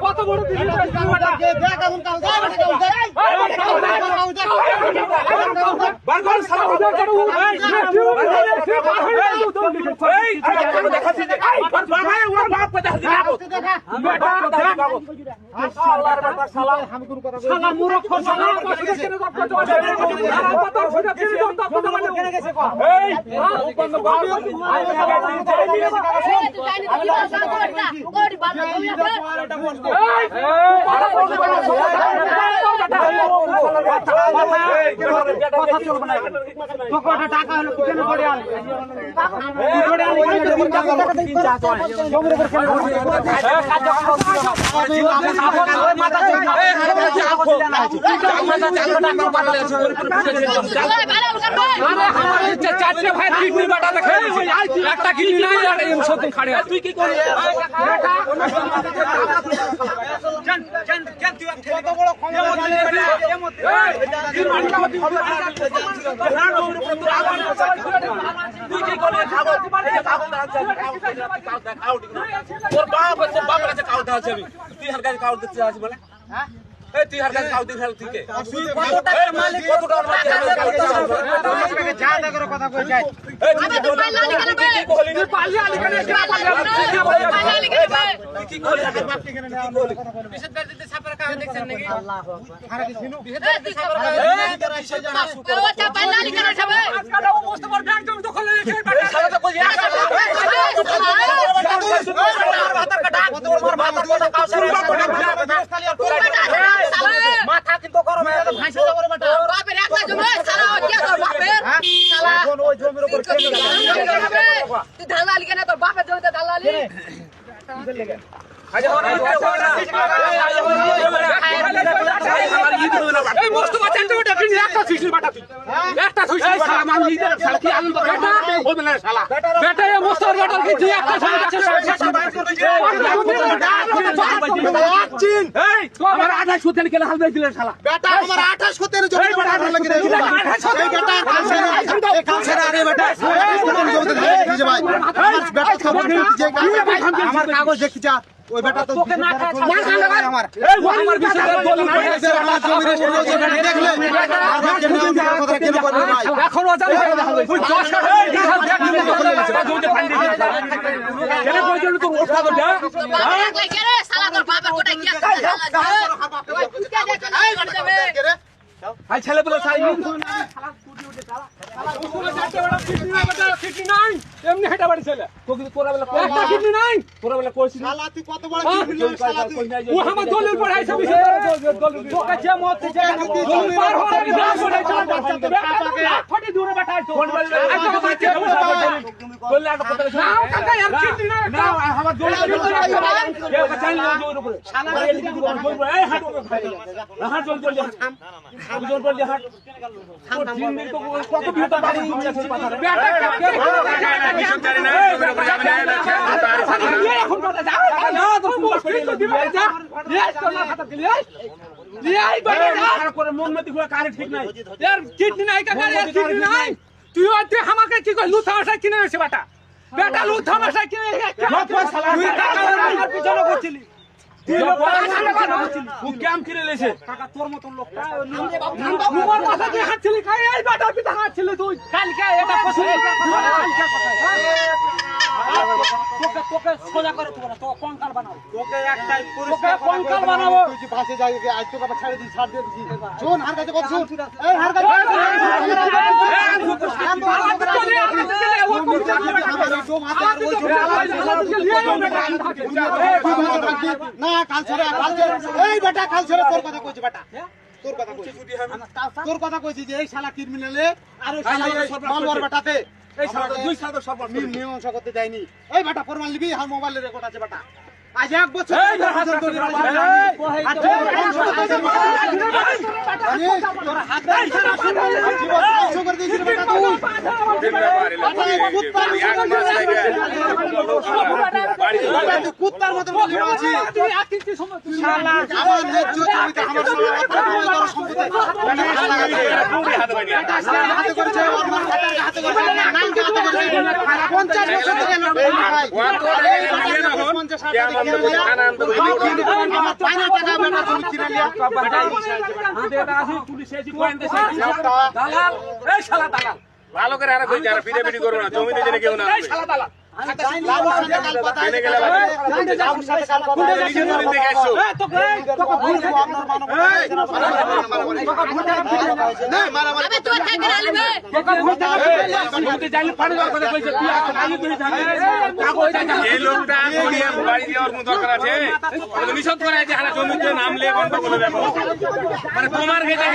কত বড় টাকা হলো চারটে ভাই কিডনি বাটাতে খেয়েছে একটা কিডনি নাই আর এই সত্যি খাড়ে তুই কি করলি কত বড় তুই কি করলি তোর বাপ বাপের কাছে কাউতে আছে আমি তুই হার কাছে কাউতে আছে বলে এই তুই হার কাছে কাউতে খেল ঠিক আছে তুই কত টাকার মালিক কত টাকার মালিক যা করে কথা কই যাই এই তুই পাল্লা লিখে নেবে তুই পাল্লা লিখে নেবে পাল্লা লিখে নেবে তুই কি করলি হার বাপ লিখে নেবে বিশেষ দিতে ছাপের কাগজ দেখছেন নাকি আল্লাহ হারা কি ছিল বিশেষ দিতে ছাপের কাগজ ও চা পাল্লা লিখে নেবে আজকাল ও মস্ত বড় ব্যাংক জমি দখল নিয়ে গেছে এই শালা তো কই মাথা কিন্তু গরম হয়ে গেল ভাইসা যাবে বেটা বাপের একটা জমি সারা কি তোর বাপের শালা এখন ওই জমির উপর কেন তুই দালালি কেন তোর বাপের জমিতে দালালি কিসের লেগে আজ ওরা এই মস্ত বাচ্চাটা ওটা কিনে একটা সুইসি বাটা তুই একটা সুইসি বাটা আমি নিজে শালা কি আনন্দ বেটা ওই বলে শালা বেটা এই মস্ত বাটা কি তুই একটা চিন এই তো আমার 28 সুতেন কেন হাল দিলে শালা বেটা আমার 28 সুতেন জমি বাটা লাগি রে এই বেটা কালসেরা আরে বেটা জমিতে দিছে ভাই বেটা খবর নেই যে আমার কাগজ দেখি যা ওই বেটা তো তোকে না খায় আমার এই আমার বিষয়ে দলিল পড়েছে আমার জমির জমি দেখলে আমার কেন কথা কেন করবে ভাই এখন ওজন ওই 10 টাকা জমিতে ফান্ডি দিছে কেন কইছিল তো ওঠা তো যা লাগলে কে রে শালা তোর বাবা কোটা কি শালা ভাই ছেলে বলে সাই শালা স্কুটি উঠে শালা শালা যাচ্ছে বড় কিডনি নাই বেটা কিডনি নাই এমনি হেটা বাড়ি ছেলে তোকে তোরা বলে একটা কিডনি নাই তোরা বলে কইছিস শালা তুই কত বড় কিডনি লই শালা তুই ও আমার দলিল পড়াইছে বিশেষ দলিল তোকে যে মত যে দলিল পার হওয়ার বিধান পড়াইছে ফটি দূরে বেটা আইছো আজকে বাচ্চা বললে একটা কথা না কাকা यार কিডনি নাই না আমার দলিল এ বাঁচাই না জোর উপরে শালা এদিকে বলবো এই হাঁটো হাঁট জল জল থাম জোর বল যে হাট জিন্দির তো কত বিহত বাড়ি আছে পাথারে বেটা মিশন করে না এখন কথা যা না তো পুরো করে দিবে যা লেস তো না খাতা দিলি এই বেটা আর করে মন মতি করে কারে ঠিক নাই यार কিডনি নাই কাকা यार কিডনি নাই তুই আতে আমাকে কি কই লুথা আসা কিনে এসে বেটা বেটা লুথা আসা কিনে তুই টাকা আমার পিছনে করছিলি তুই ও ক্যাম কিনে লেছে কাকা তোর মতন লোকটা তোমার মাথা দিয়ে হাঁটছিলি খাই এই বেটার পিতা হাঁটছিলি তুই কালকে এটা পছন্দ কালকে কথা তোকে সোজা করে তোরা তো কঙ্কাল বানাও তোকে একটাই পরিষ্কার কঙ্কাল বানাবো তুই যে পাশে যাই আজ তো কথা ছেড়ে দিই ছাড় দিয়ে দিছি শুন হার কাছে কথা শুন এই হার কাছে না কাল ছেড়ে এই বেটা কাল ছেড়ে তোর কথা কইছি বেটা তোর কথা কইছি তোর কথা কইছি যে এই শালা ক্রিমিনালে আর ওই শালা মালওয়ার বেটাতে এই শালা দুই শালা সব মীমাংসা করতে দেয়নি এই বেটা ফরমাল নিবি আর মোবাইলে রেকর্ড আছে বেটা আজ এক বছর এই কুত্তার মতন ভালো করে আর কই যারা ফিরে করবো না জমিতে জেনে কেউ না এই লোকটা বাড়ি দেওয়ার কোনো দরকার আছে নিষেধ করা আছে জমিতে নামলে গন্ডগোল হবে মানে তোমার খেতে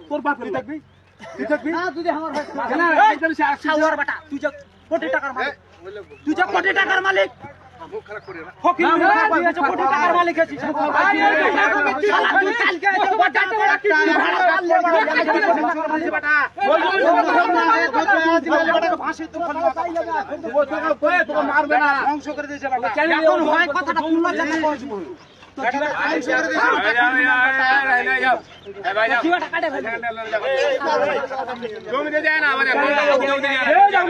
তোর বাপ থাকবি কোটি টাকার মালিক তুই যে কোটি টাকার মালিক মারবে না ধ্বংস করে দিয়েছে জমিতে যায় না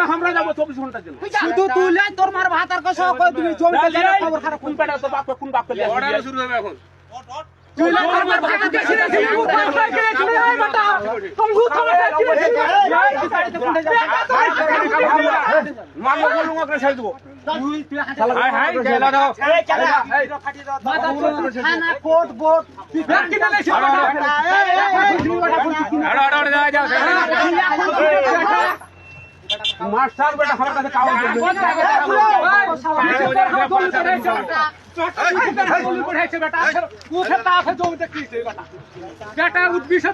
আমরা যাবো 24 ঘন্টার জন্য শুধু তুলে তোর মার ভাত আর কষ্ট তুমি জমিতে যাবে খবর খারাপ কোন পেটা তোর বাপ কোন বাপ করলে অর্ডার শুরু হবে এখন তুই তোর মার ভাত বেশি রে তুমি ভূত খাবে মামা বলুঙ্গা করে ছেড়ে দেবো হাই হাই গেলা দাও এই চালা ফাটি দাও থানা কোর্ট বোর্ড তুই ব্যক্তি না লেছি মাস্টার বেটা আমার কাছে কাগজ বেটা উদ্দেশ্য